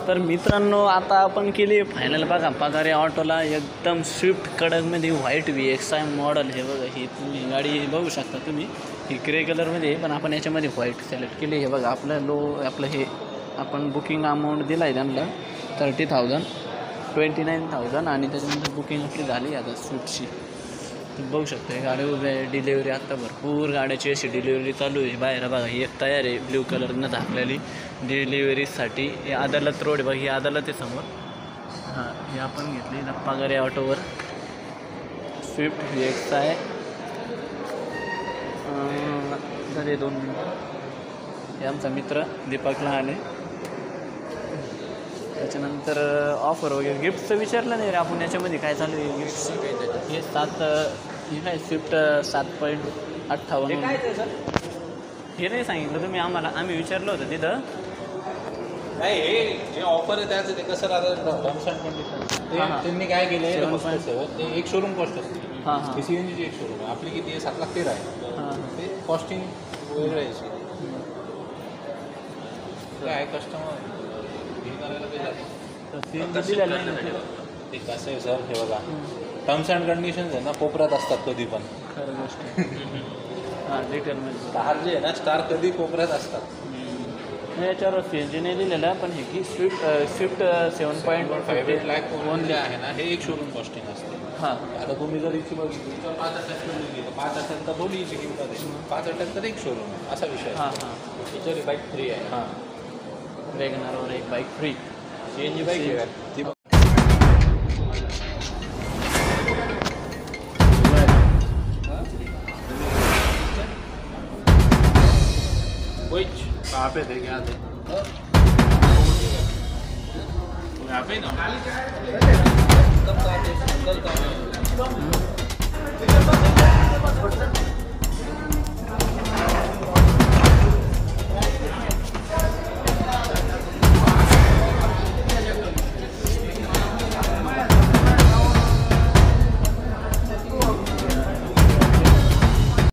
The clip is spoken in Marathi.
तर मित्रांनो आता आपण केली फायनल बघा पगारे ऑटोला एकदम स्विफ्ट कडकमध्ये व्हाईट VXI मॉडल. हे बघा ही तुम्ही गाडी बघू शकता तुम्ही, ही ग्रे कलरमध्ये आहे पण आपण याच्यामध्ये व्हाईट सिलेक्ट केली. हे बघा आपलं हे आपण बुकिंग अमाऊंट दिला आहे त्यांना 30,000 29,000 आणि त्याच्यानंतर बुकिंग आपली झाली आता स्विफ्टची. तुम्ही बघू शकता गाडी उभी आहे. डिलेवरी आत्ता भरपूर गाड्याची अशी डिलेवरी चालू आहे बाहेर. बघा ही एक तयार आहे ब्ल्यू कलरनं झाकलेली डिलिव्हरीसाठी. हे अदालत रोड बघा, ही अदालत आहे समोर. हां हे आपण घेतली पगारे ऑटोवर स्विफ्ट VXI. झाले 2 मिनटं. हे आमचा मित्र दीपक लहाने. त्याच्यानंतर ऑफर वगैरे गिफ्टचं विचारलं नाही रे आपण याच्यामध्ये काय चालू आहे गिफ्टचं. हे हे काय स्विफ्ट 7.58 हे नाही सांगितलं तुम्ही आम्हाला, आम्ही विचारलं होतं तिथं. नाही हे जे ऑफर आहे त्याचं ते कसं राहतं टर्म्स अँड कंडिशन त्यांनी काय केलं आहे ते एक शोरूम कॉस्ट असते. हां हां CNGची एक शोरूम आहे आपली किती आहे 7,13,000 आहे. हां ते कॉस्टिंग वेगळं आहे. काय कस्टमर हे करायला पाहिजे. ते कसं आहे सर हे बघा टर्म्स अँड कंडिशन्स आहे ना कोपऱ्यात असतात कधी पण. खरं गोष्ट. हां डिटेलमध्ये स्टार जे आहे ना स्टार कधी कोपऱ्यात असतात. नाही याच्यावर CNG नाही दिलेलं पण हे की स्विफ्ट 7.58 लाख ओनली आहे ना हे एक शोरूम कॉस्टिंग असते. हां आता तुम्ही जर इथे बघितली तर 5,00,000 तर 5,00,000 तर दोन्हीची किंमत आहे. 5,00,000 तर एक शोरूम आहे असा विषय. हां हां त्याच्यावर बाईक फ्री आहे. हां वॅगनरवर एक बाईक फ्री. CNG बाईक आहे. कहाँ पे थे क्या थे यहाँ पे ना